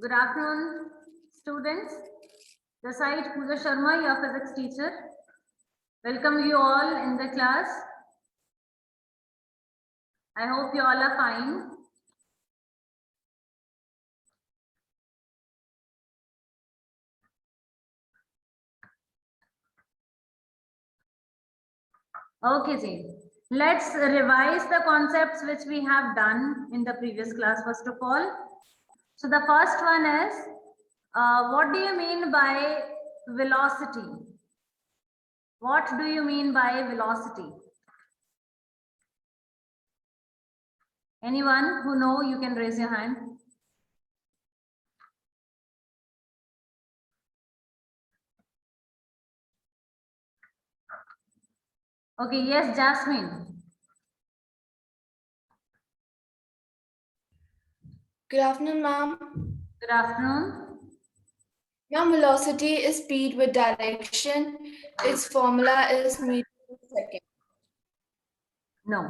Good afternoon, students. The side Pooja Sharma, your physics teacher. Welcome you all in the class. I hope you all are fine. Okay, Ji. Let's revise the concepts which we have done in the previous class first of all. So the first one is, what do you mean by velocity? What do you mean by velocity? Anyone who know, you can raise your hand. Okay, yes, Jasmine. Good afternoon, ma'am. Good afternoon. Ma'am, velocity is speed with direction. Its formula is meter per second. No.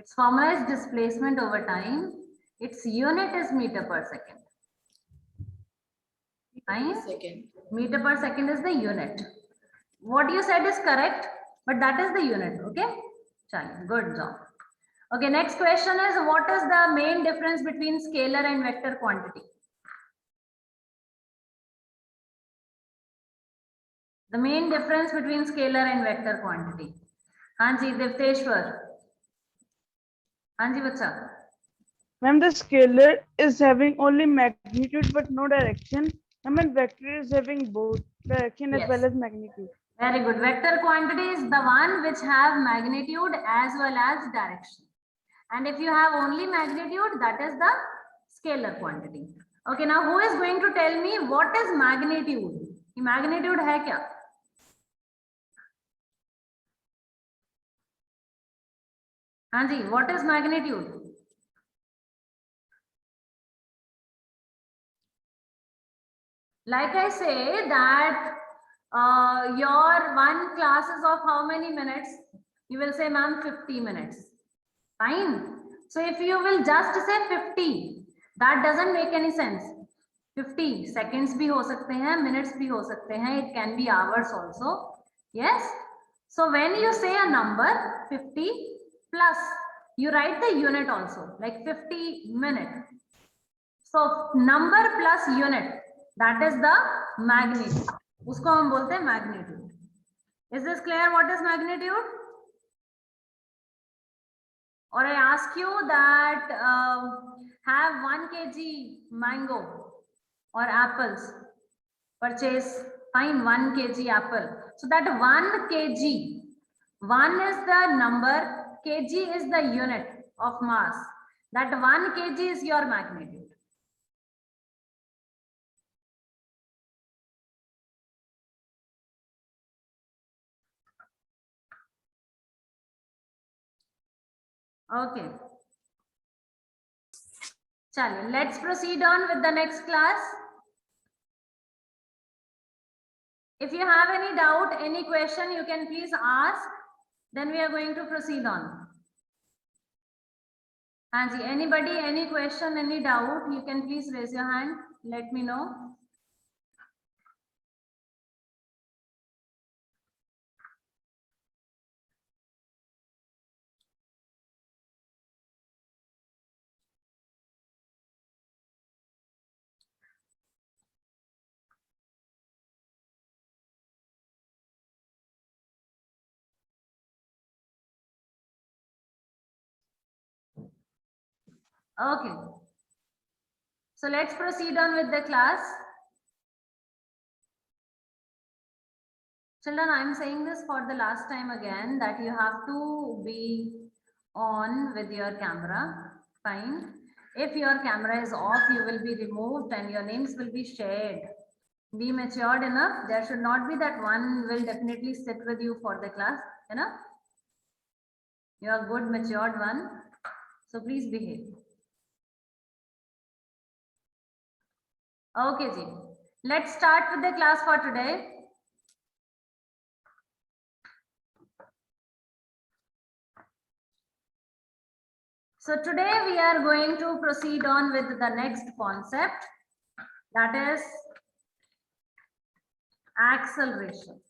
Its formula is displacement over time. Its unit is meter per second. Fine? Meter per second is the unit. What you said is correct, but that is the unit. Okay? Chale, good job. Okay, next question is, what is the main difference between scalar and vector quantity? The main difference between scalar and vector quantity. Hanji, Devteshwar. Hanji, bacha. Ma'am, the scalar is having only magnitude but no direction. And vector is having both direction as Yes. well as magnitude. Very good. Vector quantity is the one which have magnitude as well as direction. And if you have only magnitude, that is the scalar quantity. Okay, now who is going to tell me what is magnitude? Magnitude hai kya? Hanji, what is magnitude? Like I say that your one class is of how many minutes? You will say, ma'am, 50 minutes. Fine. So if you will just say 50, that doesn't make any sense. 50 seconds bhi ho sakte hain, minutes bhi ho sakte hain, it can be hours also. Yes. So when you say a number 50 plus, you write the unit also, like 50 minute. So number plus unit, that is the magnitude. Usko hum bolte hain magnitude. Is this clear what is magnitude? Or I ask you that have 1 kg mango or apples, purchase, fine 1 kg apple. So that 1 kg, 1 is the number, kg is the unit of mass. That 1 kg is your magnitude. Okay. Chale, let's proceed on with the next class. If you have any doubt, any question, you can please ask. Then we are going to proceed on. Hanji, anybody, any question, any doubt, you can please raise your hand. Let me know. Okay. So let's proceed on with the class. Children, I'm saying this for the last time again, that you have to be on with your camera. Fine. If your camera is off, you will be removed and your names will be shared. Be matured enough. There should not be that one will definitely sit with you for the class. You know? You are good, matured one. So please behave. Okay, Ji. Let's start with the class for today. So today we are going to proceed on with the next concept, that is acceleration.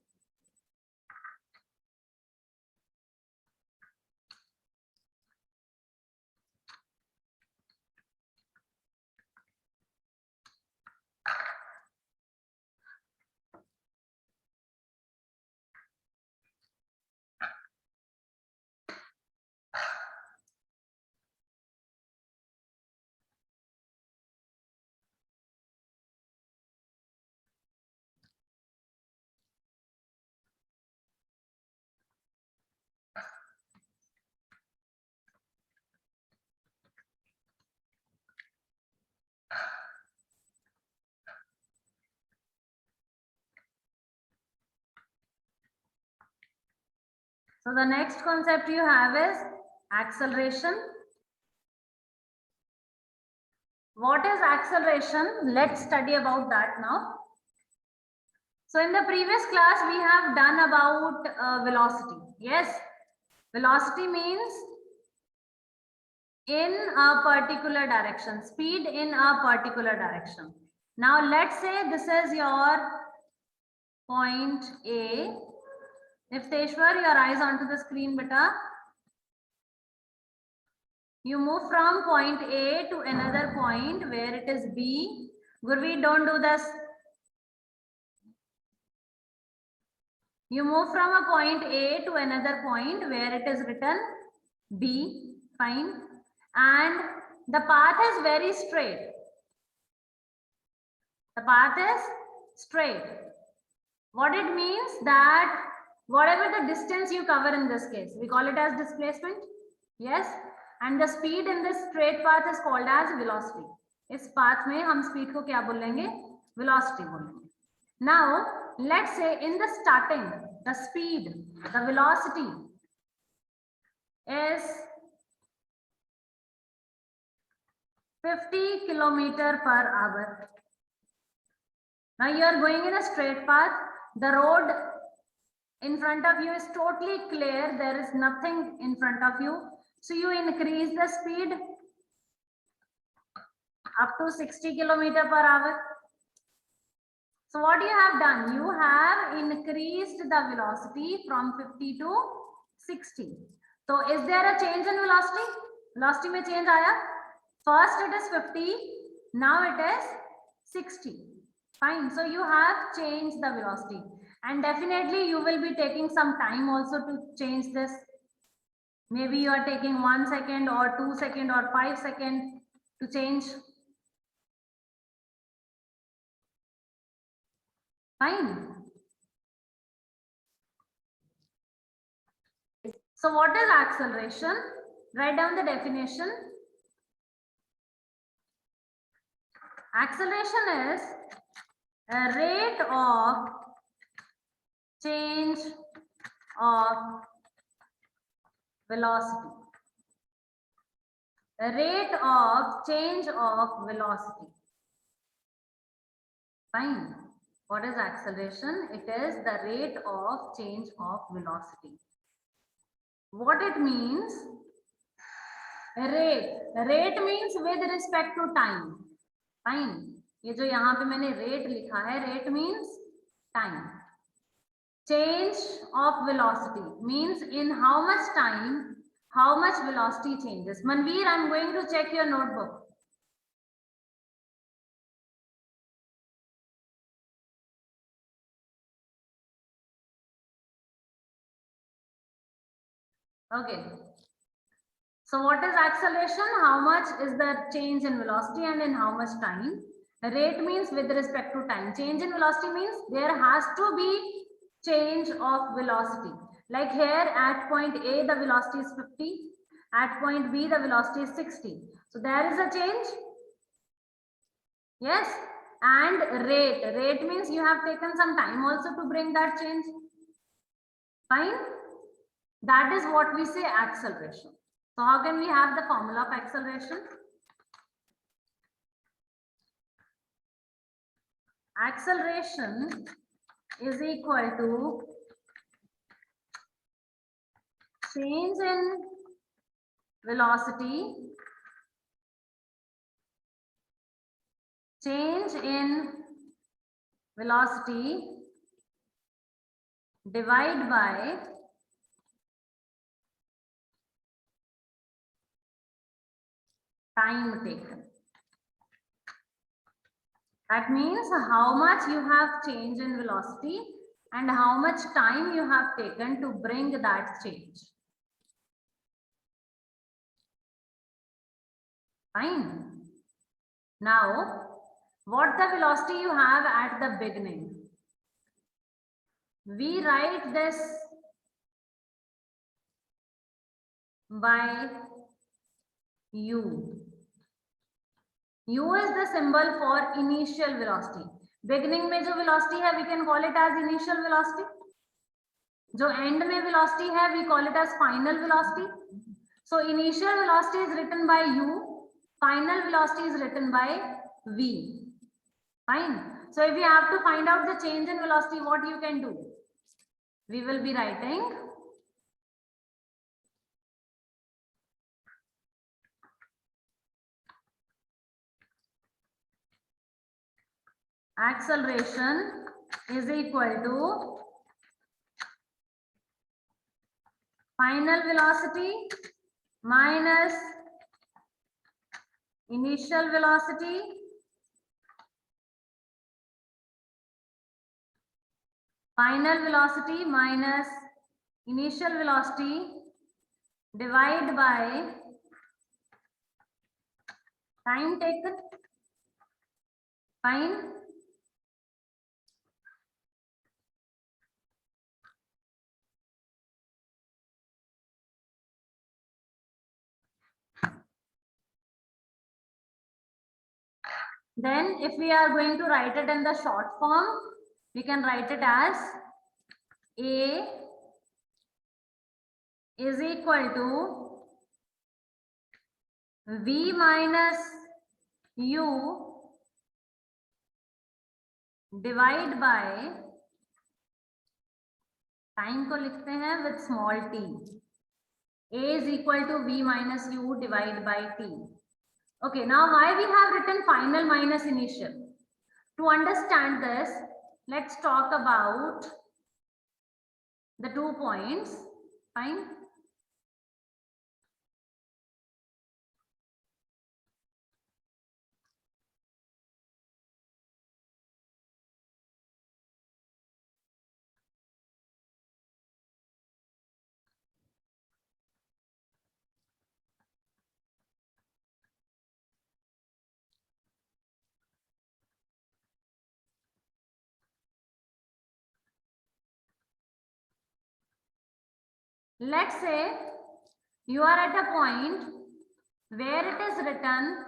So the next concept you have is acceleration. What is acceleration? Let's study about that now. So in the previous class, we have done about velocity. Yes, velocity means in a particular direction, speed in a particular direction. Now let's say this is your point A. Nifteshwar, your eyes onto the screen, beta. You move from point A to another point where it is B. Gurveer, don't do this. You move from a point A to another point where it is written B. Fine. And the path is very straight. The path is straight. What it means that whatever the distance you cover in this case, we call it as displacement. Yes. And the speed in this straight path is called as velocity. इस path में हम speed को क्या बोलेंगे? Velocity बोलेंगे. Now, let's say in the starting, the speed, the velocity is 50 kilometer per hour. Now you are going in a straight path. The road in front of you is totally clear. There is nothing in front of you. So you increase the speed up to 60 kilometer per hour. So what you have done? You have increased the velocity from 50 to 60. So is there a change in velocity? Velocity में change आया. First it is 50. Now it is 60. Fine. So you have changed the velocity. And definitely you will be taking some time also to change this. Maybe you are taking 1 second or 2 seconds or 5 seconds to change. Fine. So what is acceleration? Write down the definition. Acceleration is a rate of change of velocity. The rate of change of velocity. Fine. What is acceleration? It is the rate of change of velocity. What it means? Rate. Rate means with respect to time. Fine. ये जो यहाँ पे मैंने rate लिखा है, rate means time. Change of velocity means in how much time, how much velocity changes. Manveer, I'm going to check your notebook. Okay. So what is acceleration? How much is the change in velocity and in how much time? Rate means with respect to time. Change in velocity means there has to be change of velocity. Like here at point A, the velocity is 50. At point B, the velocity is 60. So there is a change. Yes. And rate. Rate means you have taken some time also to bring that change. Fine. That is what we say acceleration. So how can we have the formula of acceleration? Acceleration is equal to change in velocity change in velocity divide by time taken. That means how much you have changed in velocity and how much time you have taken to bring that change. Fine. Now, what the velocity you have at the beginning? We write this by u. U is the symbol for initial velocity. Beginning में जो velocity है, we can call it as initial velocity. जो end में velocity है, we call it as final velocity. So initial velocity is written by u, final velocity is written by v. Fine. So if you have to find out the change in velocity, what you can do? We will be writing acceleration is equal to final velocity minus initial velocity minus initial velocity divide by time taken. Fine. Then if we are going to write it in the short form, we can write it as A is equal to V minus U divide by time को लिखते हैं with small t. A is equal to V minus U divide by t. Okay, now why we have written final minus initial? To understand this, let's talk about the 2 points. Fine. Let's say you are at a point where it is written,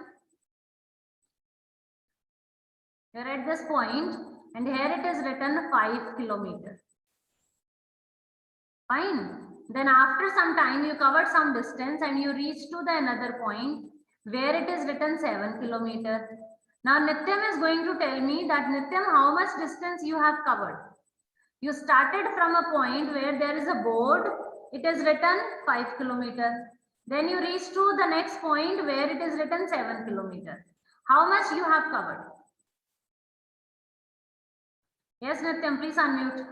you're at this point and here it is written 5 kilometers. Fine. Then after some time you covered some distance and you reach to the another point where it is written 7 kilometers. Now Nityam is going to tell me that Nityam, how much distance you have covered? You started from a point where there is a board. It is written 5 kilometers. Then you reach to the next point where it is written 7 kilometers. How much you have covered? Yes, Nityam, please unmute.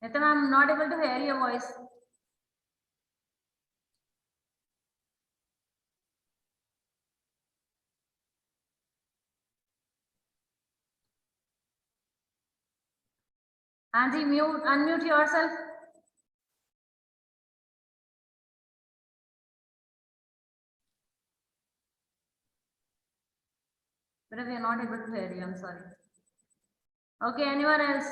Nityam, I'm not able to hear your voice. Anji, unmute yourself. But we are not able to hear you, I'm sorry. Okay, anyone else?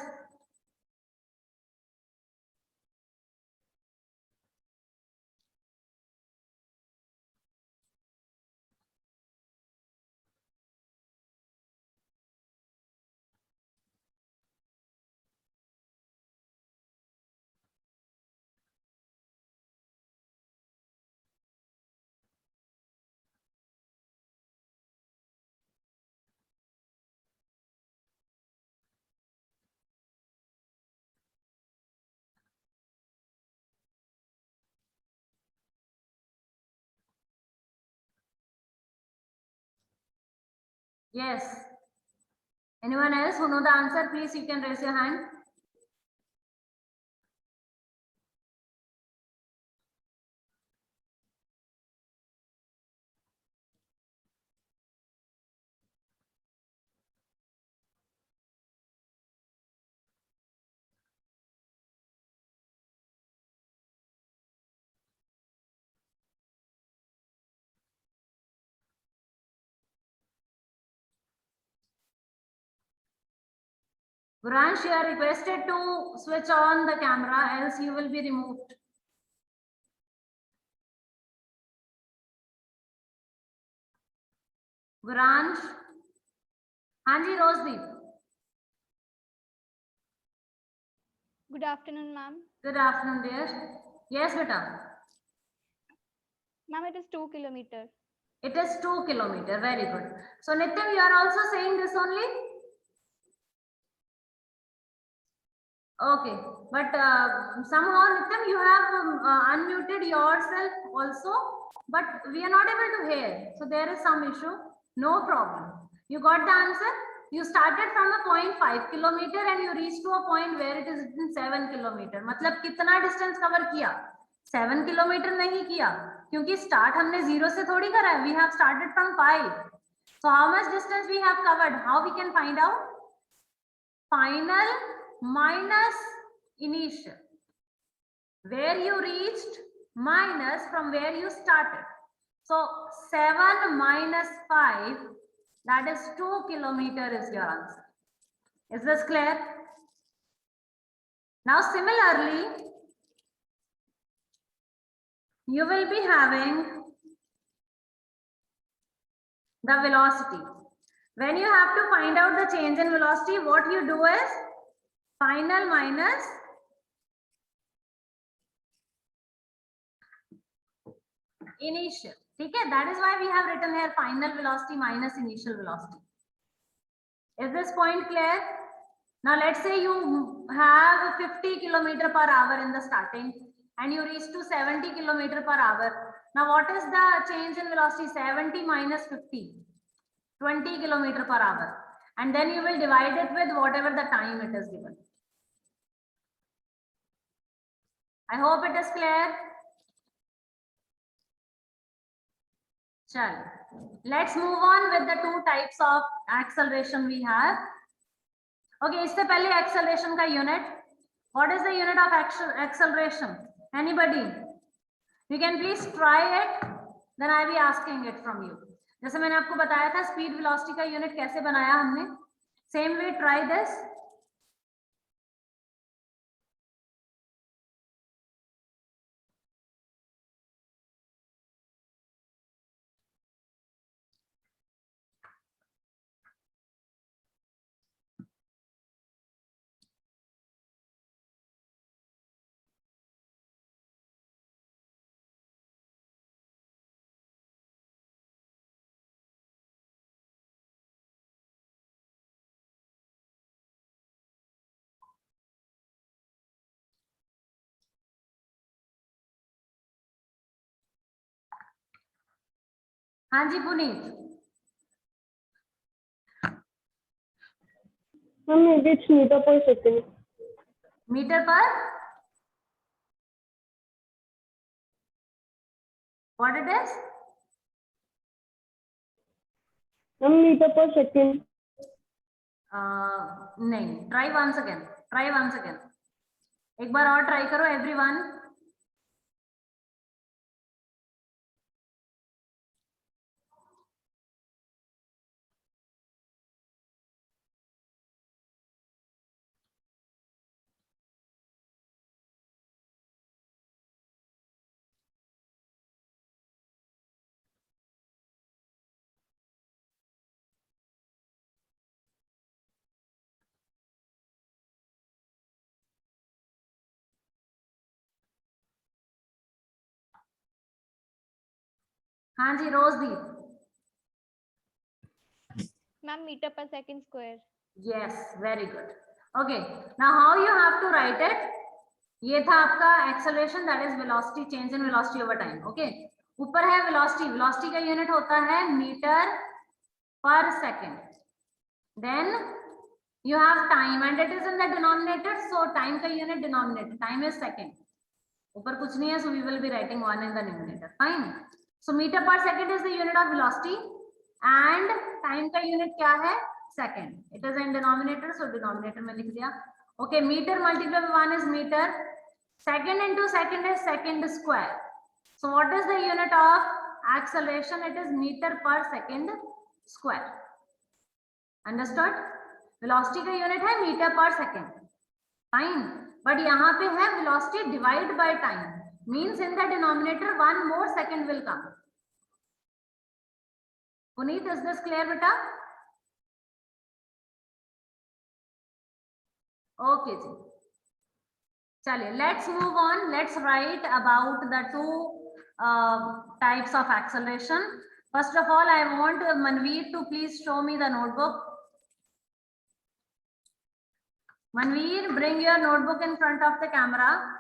Yes. Anyone else who know the answer, please you can raise your hand. Guransh, you are requested to switch on the camera, else you will be removed. Guransh. Hanji Rosedeep. Good afternoon, ma'am. Good afternoon, dear. Yes, beta. Ma'am, it is 2 kilometers. It is 2 kilometers. Very good. So Nityam, you are also saying this only? Okay, but somehow Nityam, you have unmuted yourself also, but we are not able to hear. So there is some issue. No problem. You got the answer? You started from a point 5 kilometer and you reached to a point where it is written 7 kilometer. मतलब कितना distance cover किया? 7 kilometer नहीं किया, क्योंकि start हमने 0 से थोड़ी करा है. We have started from 5. So how much distance we have covered? How we can find out? Final minus initial. Where you reached minus from where you started. So 7 minus 5, that is 2 kilometers is your answer. Is this clear? Now similarly, you will be having the velocity. When you have to find out the change in velocity, what you do is final minus initial. Okay, that is why we have written here final velocity minus initial velocity. Is this point clear? Now let's say you have 50 km per hour in the starting and you reach to 70 km per hour. Now what is the change in velocity? 70 minus 50, 20 km per hour. And then you will divide it with whatever the time it is given. I hope it is clear. Chal. Let's move on with the two types of acceleration we have. Okay, इससे पहले acceleration का unit. What is the unit of acceleration? Anybody? You can please try it. Then I will be asking it from you. जैसे मैंने आपको बताया था speed velocity का unit कैसे बनाया हमने. Same way, try this. हाँ जी Puneet. Maybe it's meter per second. Meter per? What it is? Meter per second. नहीं. Try once again. Try once again. एक बार और try करो everyone. हाँ जी रोजदीप. Ma'am, meter per second square. Yes, very good. Okay, now how you have to write it? ये था आपका acceleration, that is velocity, change in velocity over time. Okay, ऊपर है velocity. Velocity का unit होता है meter per second. Then you have time and it is in the denominator. So time का unit denominator. Time is second. ऊपर कुछ नहीं है, so we will be writing 1 in the numerator. Fine. So meter per second is the unit of velocity and time का unit क्या है? Second. It is in denominator, so denominator में लिख दिया. Okay, meter multiplied by 1 is meter. Second into second is second square. So what is the unit of acceleration? It is meter per second square. Understood? Velocity का unit है meter per second. Fine. But यहाँ पे है velocity divided by time. Means in the denominator 1 more second will come. Puneet, is this clear, beta? Okay, ji. Chaliye, let's move on. Let's write about the two types of acceleration. First of all, I want Manveer to please show me the notebook. Manveer, bring your notebook in front of the camera.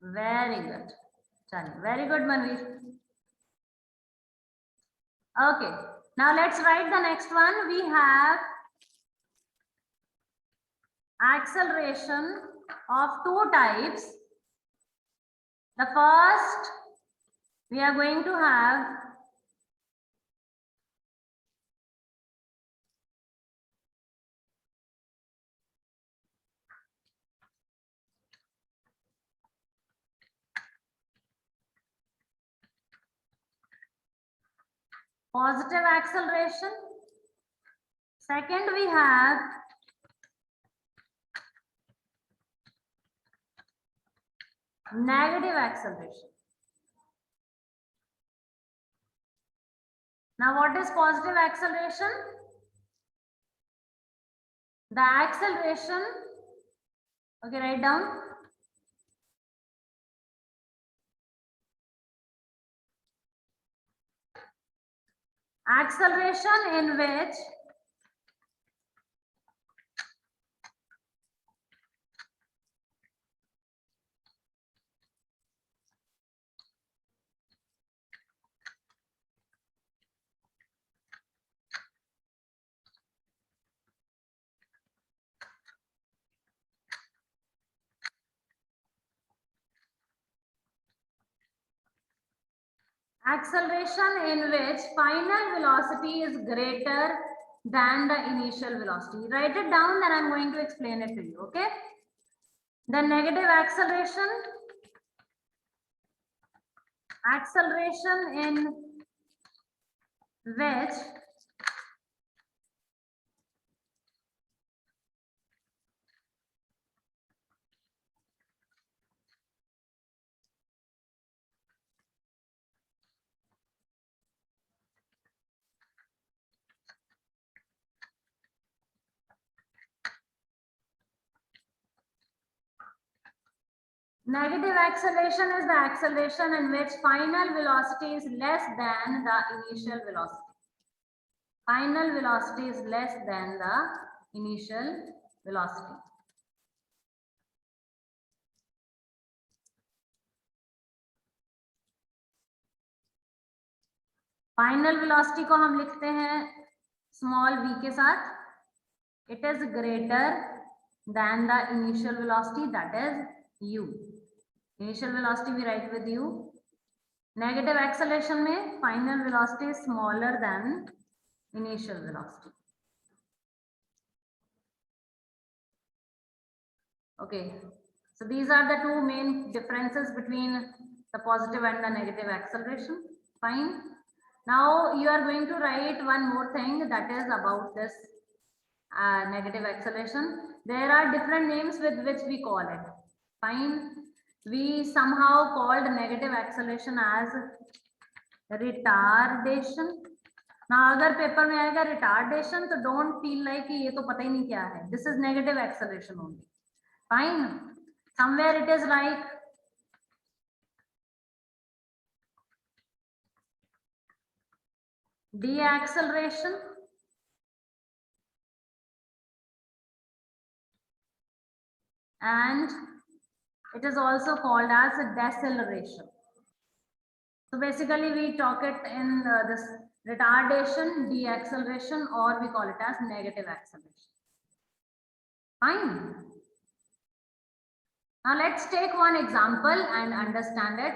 Very good. Chaliye, very good, Manveer. Okay, now let's write the next one. We have acceleration of two types. The first, we are going to have positive acceleration. Second, we have negative acceleration. Now, what is positive acceleration? The acceleration, okay, write down. Acceleration in which final velocity is greater than the initial velocity. Write it down, then I'm going to explain it to you, okay? The negative acceleration in which negative acceleration is the acceleration in which final velocity is less than the initial velocity. Final velocity is less than the initial velocity. Final velocity को हम लिखते हैं small v के साथ. It is greater than the initial velocity, that is u. Initial velocity we write with u. Negative acceleration में final velocity is smaller than initial velocity. Okay, so these are the two main differences between the positive and the negative acceleration. Fine. Now you are going to write one more thing, that is about this negative acceleration. There are different names with which we call it. Fine. We somehow called negative acceleration as retardation. Now अगर paper में आएगा retardation, तो don't feel like कि ये तो पता ही नहीं क्या है. This is negative acceleration only. Fine. Somewhere it is like deceleration. And It is also called as a deceleration. So basically we talk it in this retardation, deacceleration, or we call it as negative acceleration. Fine. Now let's take one example and understand it.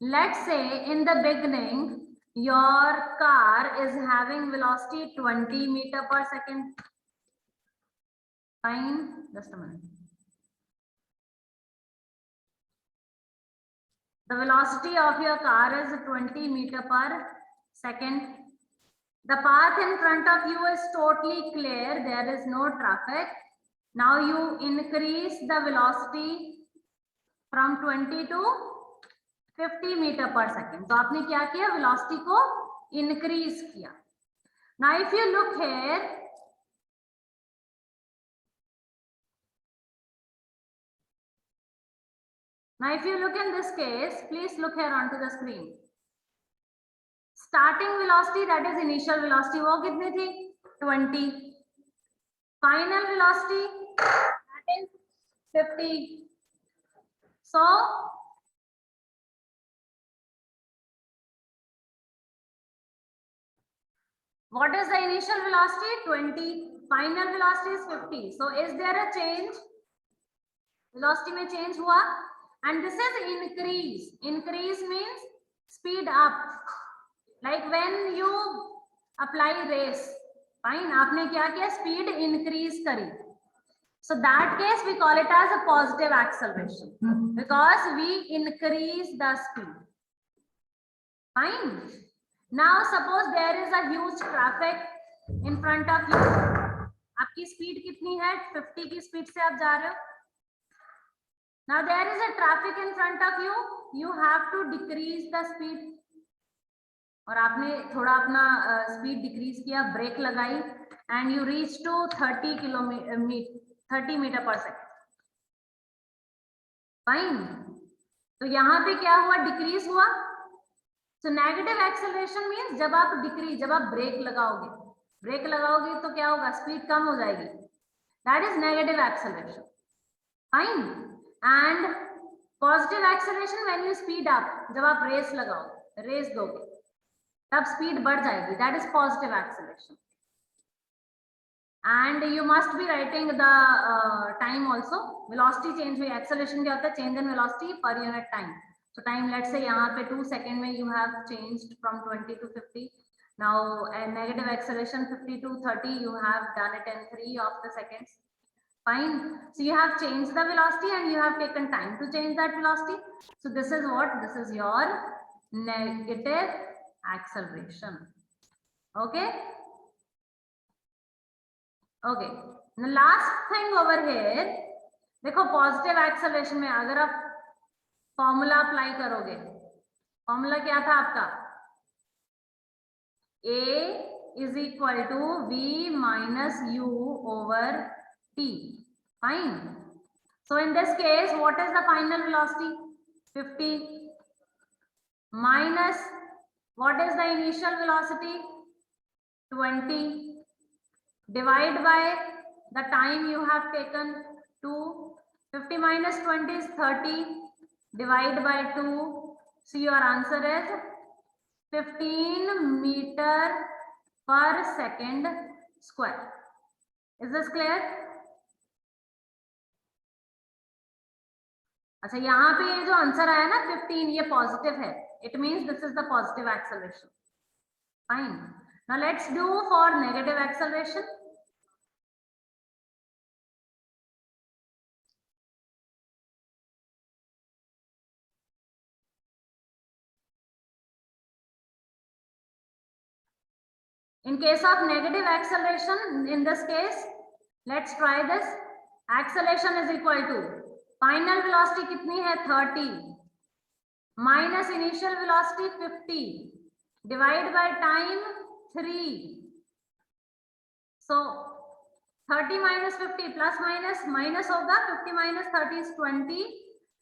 Let's say in the beginning, your car is having velocity 20 meter per second. Fine, just a minute. The velocity of your car is 20 meter per second. The path in front of you is totally clear. There is no traffic. Now you increase the velocity from 20 to 50 meter per second. तो आपने क्या किया? Velocity को increase किया. Now if you look here, now if you look in this case, please look here onto the screen. Starting velocity, that is initial velocity, वो कितनी थी? 20. Final velocity, that is 50. So what is the initial velocity? 20. Final velocity is 50. So is there a change? Velocity में change हुआ. And this is increase. Increase means speed up. Like when you apply race. Fine. आपने क्या किया? Speed increase करी. So that case we call it as a positive acceleration because we increase the speed. Fine. Now suppose there is a huge traffic in front of you. आपकी speed कितनी है? 50 की speed से आप जा रहे हो. Now there is a traffic in front of you. You have to decrease the speed. और आपने थोड़ा अपना speed decrease किया, brake लगाई, and you reach to 30 meter per second. Fine. तो यहाँ पे क्या हुआ? Decrease हुआ. So negative acceleration means जब आप decrease, जब आप brake लगाओगे तो क्या होगा? Speed कम हो जाएगी. That is negative acceleration. Fine. And positive acceleration when you speed up, जब आप race दोगे, तब speed बढ़ जाएगी. That is positive acceleration. And you must be writing the time also. Velocity change हुई, acceleration क्या होता है? Change in velocity per unit time. So time, let's say यहाँ पे 2 seconds में you have changed from 20 to 50. Now negative acceleration 50 to 30, you have done it in 3 of the seconds. Fine. So you have changed the velocity and you have taken time to change that velocity. So this is what? This is your negative acceleration. Okay. Okay. The last thing over here, देखो positive acceleration में अगर आप formula apply करोगे, formula क्या था आपका? A is equal to V minus U over T. Fine. So in this case, what is the final velocity? 50 minus what is the initial velocity? 20. Divide by the time you have taken 2. 50 minus 20 is 30. Divide by 2. So your answer is 15 meter per second square. Is this clear? अच्छा, यहाँ पे ये जो answer आया ना 15, ये positive है. It means this is the positive acceleration. Fine. Now let's do for negative acceleration. In case of negative acceleration, in this case, let's try this. Acceleration is equal to final velocity कितनी है? 30 minus initial velocity 50 divide by time 3. So 30 minus 50 plus minus होगा. 50 minus 30 is 20.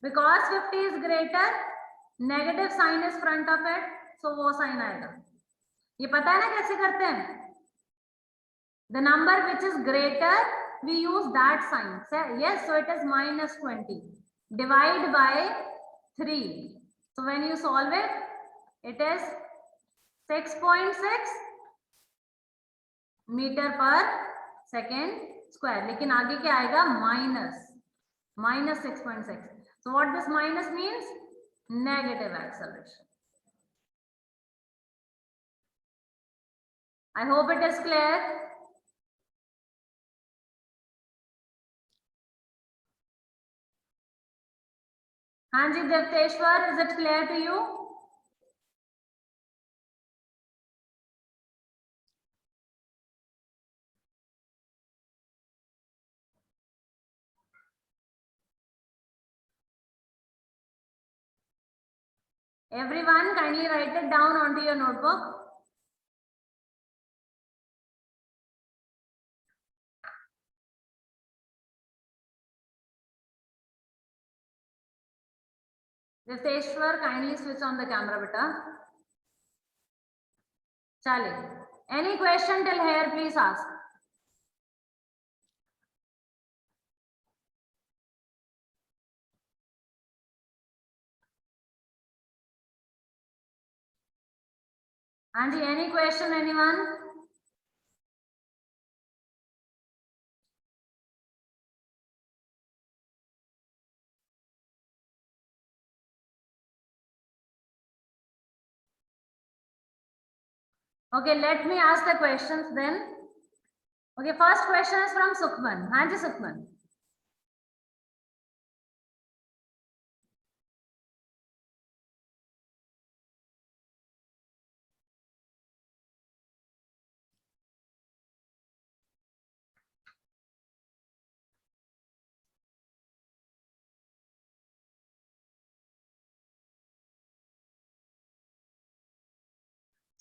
Because 50 is greater, negative sign is front of it, so वो sign आएगा. ये पता है ना कैसे करते हैं? The number which is greater, we use that sign. Yes, so it is minus 20. divide by 3. So when you solve it, it is 6.6 metre per second square. लेकिन आगे क्या आएगा? Minus 6.6. So what this minus means? Negative acceleration. I hope it is clear. हाँ जी देवतेश्वर, is it clear to you? Everyone, kindly write it down onto your notebook. Devteshwar, kindly switch on the camera, beta. Chale. Any question till here, please ask. Anji, any question, anyone? Okay, let me ask the questions then. Okay, first question is from Sukhman. Anji, Sukhman.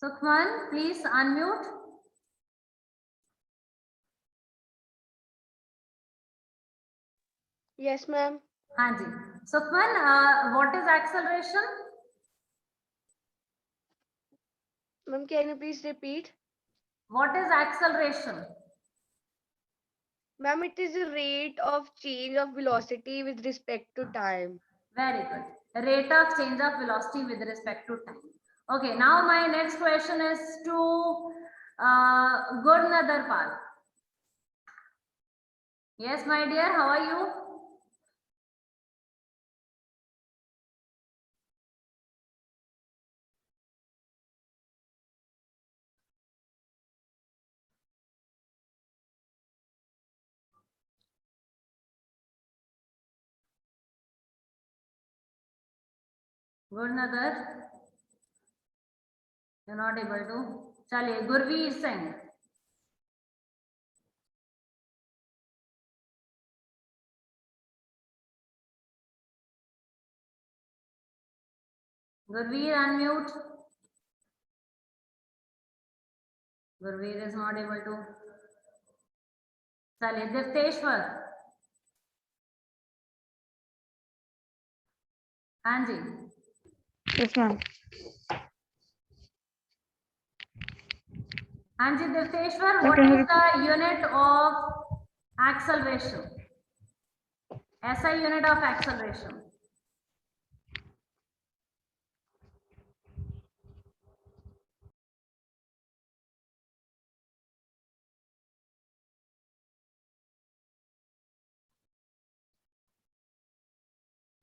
Sukhman, please unmute. Yes, ma'am. Anji. Sukhman, what is acceleration? Ma'am, can you please repeat? What is acceleration? Ma'am, it is the rate of change of velocity with respect to time. Very good. Rate of change of velocity with respect to time. Okay, now my next question is to Gurnathar Pal. Yes, my dear, how are you? Gurnathar, you're not able to. Chaliye, Gurveer Singh. Gurveer, unmute. Gurveer is not able to. Chaliye, Devteshwar. Anji. Yes, ma'am. Anji Devteshwar, what Okay. is the unit of acceleration? SI unit of acceleration.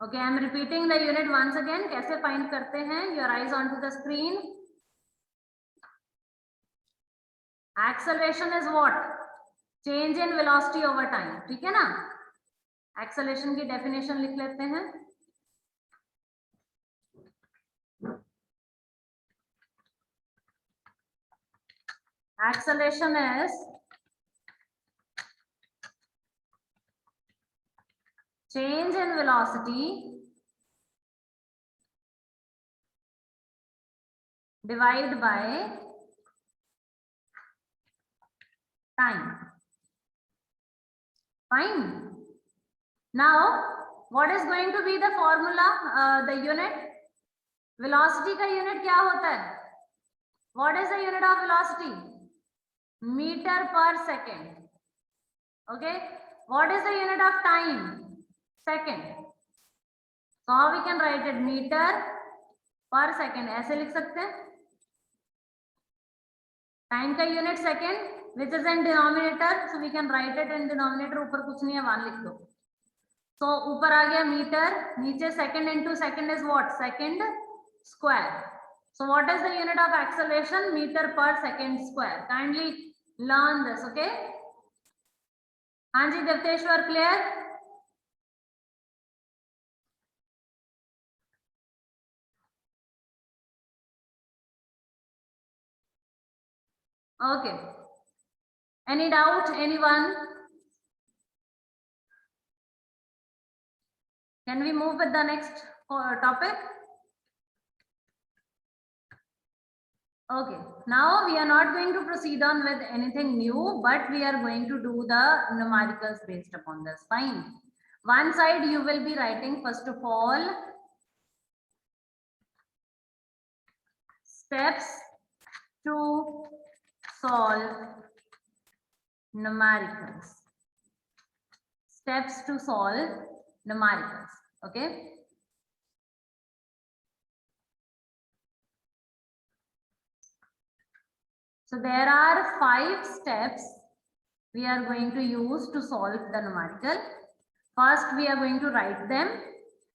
Okay, I am repeating the unit once again. कैसे find करते हैं? Your eyes onto the screen. Acceleration is what? Change in velocity over time. ठीक है ना? Acceleration की definition लिख लेते हैं. Acceleration is change in velocity divided by time. Fine. Now, what is going to be the formula? The unit? Velocity का unit क्या होता है? What is the unit of velocity? Meter per second. Okay. What is the unit of time? Second. So how we can write it? Meter per second, ऐसे लिख सकते हैं. Time का unit second, which is in denominator, so we can write it in denominator. ऊपर कुछ नहीं है, 1 लिख दो. So ऊपर आ गया मीटर, नीचे second into second is what? Second square. So what is the unit of acceleration? Meter per second square. Kindly learn this, okay? हाँ जी देवतेश्वर, clear? Okay. Any doubt, anyone? Can we move with the next topic? Okay, now we are not going to proceed on with anything new, but we are going to do the numericals based upon this. Fine. One side you will be writing, first of all, steps to solve numericals. Steps to solve numericals. Okay. So there are 5 steps we are going to use to solve the numerical. First, we are going to write them,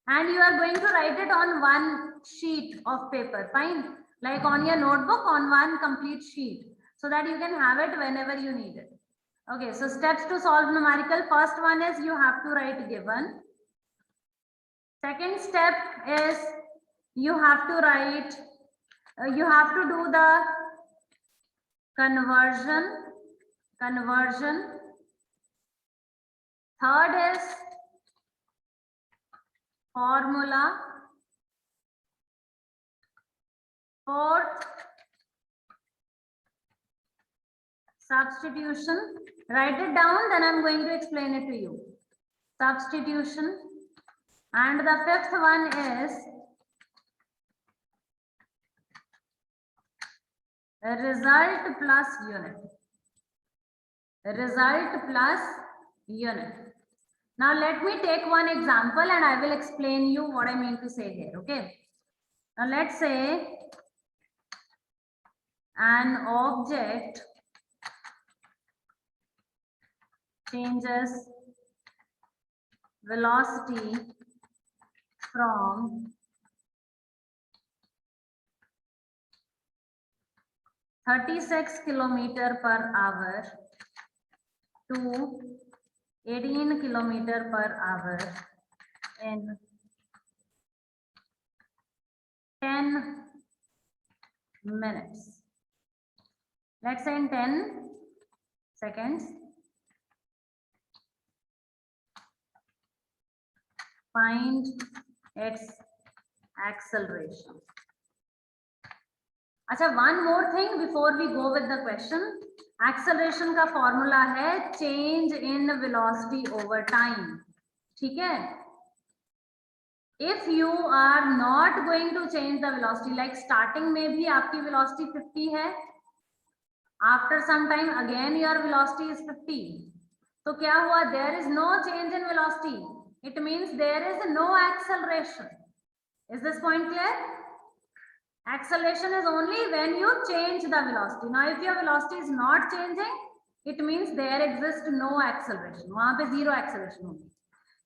and you are going to write it on one sheet of paper. Fine. Like on your notebook, on one complete sheet, so that you can have it whenever you need it. Okay, so steps to solve numerical. First one is you have to write given. Second step is you have to write, you have to do the conversion. Third is formula. Fourth, substitution. Write it down, then I'm going to explain it to you. Substitution. And the fifth one is result plus unit. Result plus unit. Now let me take one example and I will explain you what I mean to say here. Okay. Now let's say an object changes velocity from 36 km per hour to 18 km per hour in 10 minutes. Let's say in 10 seconds. Find its acceleration. अच्छा, one more thing before we go with the question. Acceleration का formula है change in velocity over time. ठीक है? If you are not going to change the velocity, like starting में भी आपकी velocity 50 है, after some time again your velocity is 50. तो क्या हुआ? There is no change in velocity. It means there is no acceleration. Is this point clear? Acceleration is only when you change the velocity. Now, if your velocity is not changing, it means there exists no acceleration. वहाँ पे zero acceleration होगी.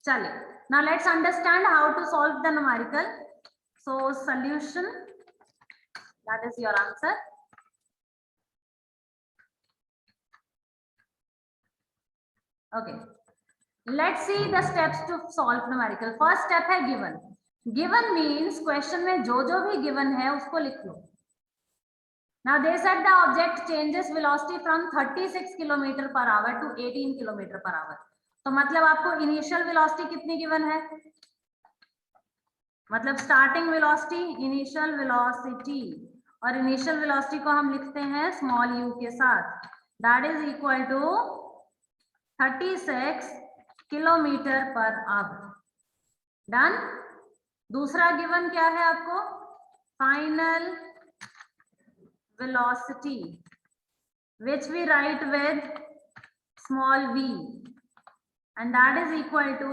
चलिए. Now let's understand how to solve the numerical. So solution, that is your answer. Okay. Let's see the steps to solve numerical. First step है given. Given means question में जो भी given है उसको लिख लो. Now they said the object changes velocity from 36 km per hour to 18 km per hour. तो मतलब आपको initial velocity कितनी given है? मतलब starting velocity, initial velocity, और initial velocity को हम लिखते हैं small u के साथ. That is equal to 36 kilometre per our. Done. दूसरा गिवन क्या है आपको? Final velocity, which we write with small v, and that is equal to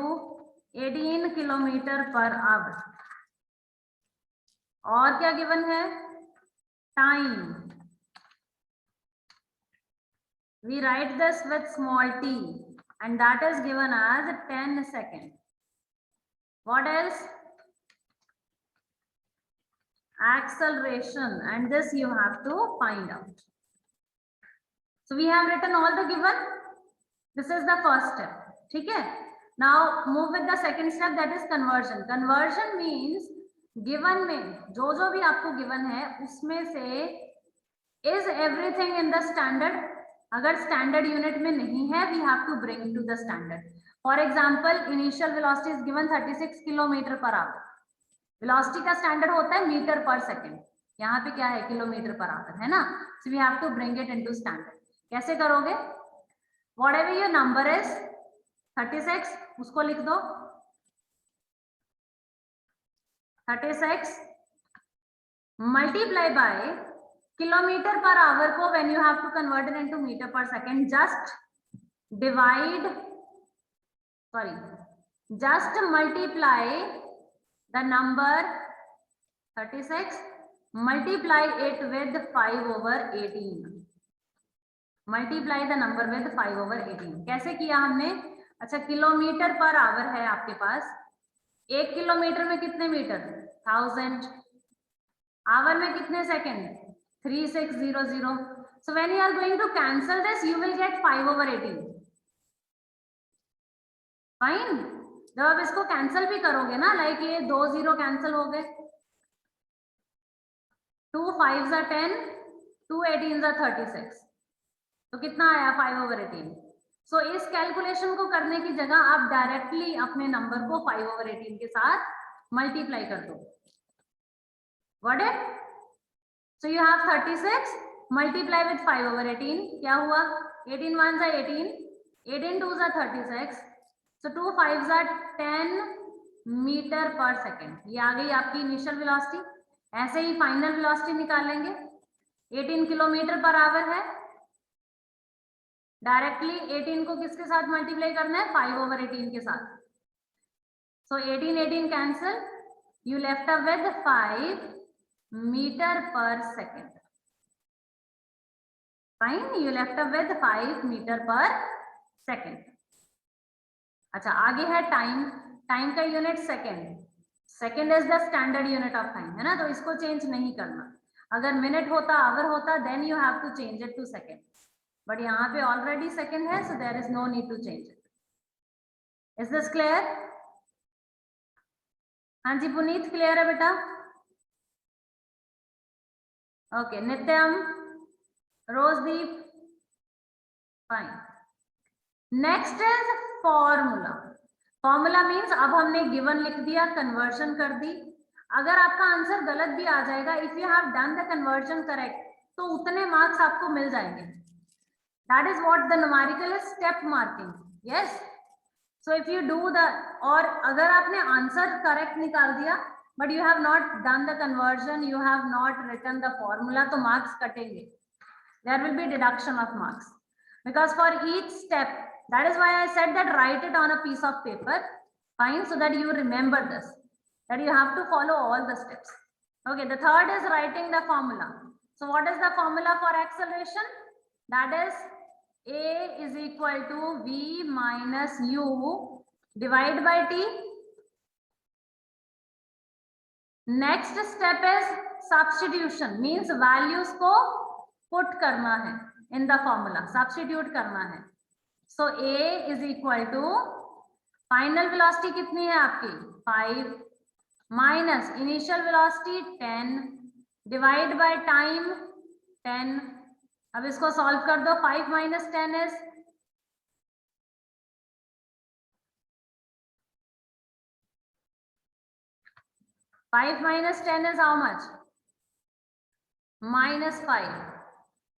18 kilometre per our. और क्या गिवन है? Time. We write this with small t and that is given as 10 seconds. What else? Acceleration, and this you have to find out. So we have written all the given. This is the first step. ठीक है? Now move with the second step, that is conversion. Conversion means given में जो जो भी आपको given है उसमें से is everything in the standard? अगर standard unit में नहीं है, we have to bring to the standard. For example, initial velocity is given 36 kilometre per our. Velocity का स्टैंडर्ड होता है मीटर पर सेकंड, यहाँ पे क्या है? किलोमीटर पर आवर, है ना? So we have to bring it into standard. कैसे करोगे? व्हाटएवर योर नंबर इज 36, उसको लिख दो 36 multiply by kilometre per hour को when you have to convert it into metre per second, just multiply the number 36, multiply it with 5/18. Multiply the number with 5/18. कैसे किया हमने? अच्छा, किलोमीटर पर आवर है आपके पास. 1 किलोमीटर में कितने मीटर? 1000. आवर में कितने second? 3600. So when you are going to cancel this, you will get 5/18. Fine. जब आप इसको कैंसिल भी करोगे ना, लाइक ये 2 0 कैंसिल हो गए, 2 5s are 10, 2 18s are 36, तो कितना आया? 5/18. सो इस कैलकुलेशन को करने की जगह आप डायरेक्टली अपने नंबर को 5/18 के साथ मल्टीप्लाई कर दो. What it? So you have 36 multiply with 5/18. क्या हुआ? 18 1s are 18, 18 2s are 36. So 2 5s are 10 metre per second. ये आ गई आपकी इनिशियल वेलोसिटी. ऐसे ही फाइनल वेलोसिटी निकालेंगे. 18 किलोमीटर पर आवर है. डायरेक्टली 18 को किसके साथ मल्टीप्लाई करना है? 5/18 के साथ. So 18 cancel, you left up with 5 metre per second. Fine, you left up with 5 metre per second. अच्छा, आगे है टाइम. टाइम का unit second. Second is the standard unit of time, है ना? तो इसको चेंज नहीं करना. अगर मिनट होता, आवर होता, then you have to change it to second. But यहाँ पे ऑलरेडी सेकेंड है, so there is no need to change it. Is this clear? हाँ जी पुनीत, क्लियर है बेटा? Okay, Nityam, Rojdeep, fine. Next is formula. Formula means अब हमने गिवन लिख दिया, कन्वर्जन कर दी. अगर आपका आंसर गलत भी आ जाएगा, if you have done the conversion correct, तो उतने मार्क्स आपको मिल जाएंगे. That is what the numerical is step marking. Yes, so if you do the, और अगर आपने आंसर करेक्ट निकाल दिया but you have not done the conversion, you have not written the formula, तो मार्क्स कटेंगे. There will be deduction of marks because for each step. That is why I said that write it on a piece of paper, fine, so that you remember this, that you have to follow all the steps. Okay, the third is writing the formula. So what is the formula for acceleration? That is A is equal to V minus U divided by T. Next step is substitution, means values को put करना है in the formula, substitute करना है. So A is equal to final velocity कितनी है आपकी? 5 minus initial velocity 10 divide by time 10. अब इसको सॉल्व कर दो. 5 minus 10 is 5 minus 10 is how much? Minus 5.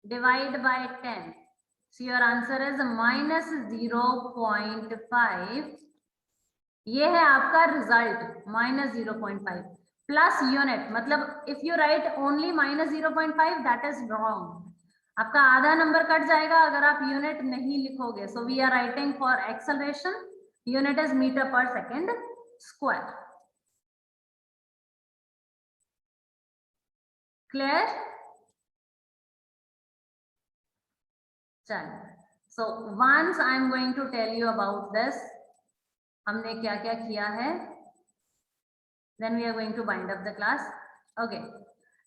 Divide by 10. So your answer is minus 0.5. ये है आपका रिजल्ट, minus 0.5 प्लस यूनिट. मतलब if you right only minus 0.5 that is wrong. आपका आधा नंबर कट जाएगा अगर आप यूनिट नहीं लिखोगे. So we are writing for acceleration Unit is meter per second square. Clear? चलो. So once I am going to tell you about this, हमने क्या क्या किया है, then we are going to wind up the class. Okay.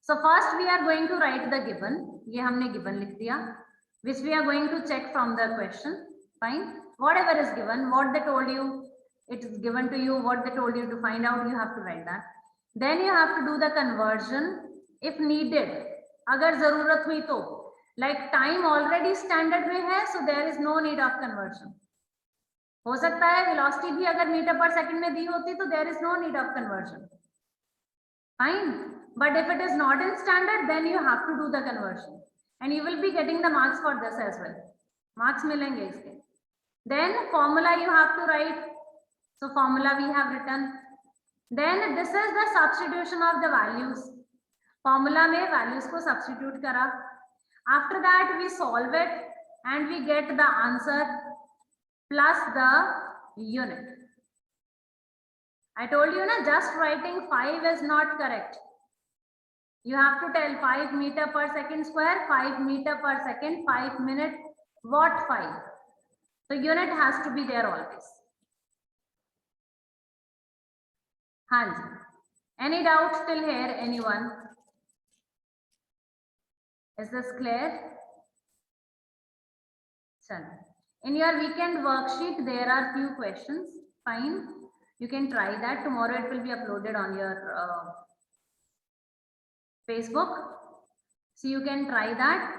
So first we are going to write the given. ये हमने given लिख दिया, which we are going to check from the question. Fine. Whatever is given, what they told you, it is given to you. What they told you to find out, you have to write that. Then you have to do the conversion if needed. अगर जरूरत हुई तो, like time already standard में है, so there is no need of conversion. हो सकता है velocity भी अगर मीटर पर सेकंड में दी होती तो there is no need of conversion. Fine. But if it is not in standard, then you have to do the conversion, and you will be getting the marks for this as well. Marks मिलेंगे इसके. Then formula you have to write. So formula we have written. Then this is the substitution of the values. Formula में values को substitute करा. After that we solve it and we get the answer plus the unit. I told you na, just writing 5 is not correct. You have to tell 5 meter per second square, 5 meter per second, 5 minute, what 5? So unit has to be there always. Hanji. Any doubts till here, anyone? Is this clear? Chalo. In your weekend worksheet, there are few questions. Fine. You can try that. Tomorrow it will be uploaded on your Facebook. So you can try that.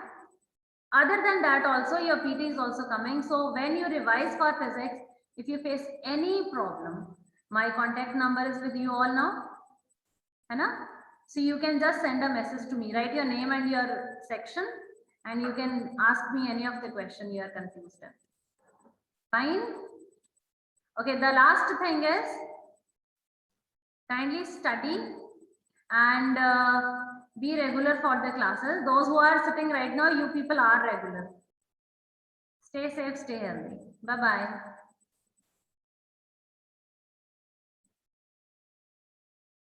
Other than that also, your PT is also coming. So when you revise for physics, if you face any problem, my contact number is with you all now. है ना? So you can just send a message to me, write your name and your section, and you can ask me any of the question you are confused in. Fine. Okay, the last thing is kindly study and be regular for the classes. Those who are sitting right now, you people are regular. Stay safe, stay healthy. Bye-bye.